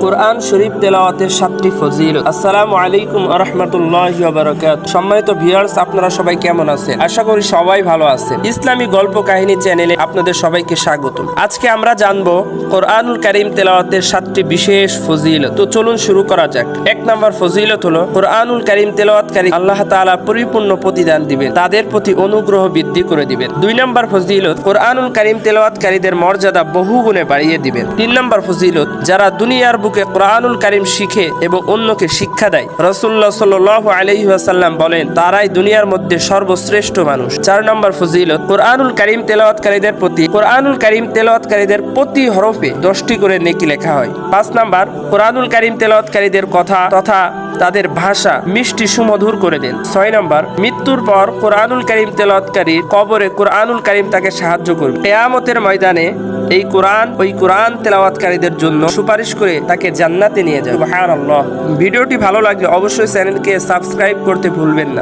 কোরআন শরীফ তেলাওয়াতের 7টি ফজিলত। আসসালামু আলাইকুম ওয়া রাহমাতুল্লাহি ওয়া বারাকাতুহু। সম্মানিত ভিউয়ার্স, আপনারা সবাই কেমন আছেন? আশা করি সবাই ভালো আছেন। ইসলামী গল্প কাহিনী চ্যানেলে আপনাদের সবাইকে স্বাগতম। আজকে আমরা জানবো কোরআনুল কারীম তেলাওয়াতের 7টি বিশেষ ফজিলত। তো চলুন শুরু করা যাক। 1 নম্বর ফজিলত হলো কোরআনুল কারীম তেলাওয়াতকারী আল্লাহ তাআলা পরিপূর্ণ প্রতিদান দিবেন, তাদের প্রতি অনুগ্রহ বৃদ্ধি করে দিবেন। 2 নম্বর ফজিলত, কোরআনুল কারীম তেলাওয়াতকারীদের মর্যাদা বহুগুণে বাড়িয়ে দিবেন। 3 নম্বর ফজিলত, যারা দুনিয়ার বুকে কোরআনুল কারীম শিখে এবং অন্যকে শিক্ষা দেয়, রাসূলুল্লাহ সাল্লাল্লাহু আলাইহি ওয়াসাল্লাম বলেন, তারাই দুনিয়ার মধ্যে সর্বশ্রেষ্ঠ মানুষ। 4 নম্বর ফজিলত, কোরআনুল কারীম তেলাওয়াতকারীদের প্রতি হরফে 10টি করে নেকি লেখা হয়। 5 নম্বর, কোরআনুল কারীম তেলাওয়াতকারীদের কথা তথা তাদের ভাষা মিষ্টি সুমধুর করে দেন। 6 নম্বর, মৃত্যুর পর কোরআনুল কারীম তেলাওয়াতকারীর কবরে কোরআনুল কারীম তাকে সাহায্য করবে। কিয়ামতের ময়দানে ওই কোরআন তেলাওয়াতকারীদের জন্য সুপারিশ করে তাকে জান্নাতে নিয়ে যাবে। সুবহানাল্লাহ। ভিডিওটি ভালো লাগলে অবশ্যই চ্যানেলকে সাবস্ক্রাইব করতে ভুলবেন না।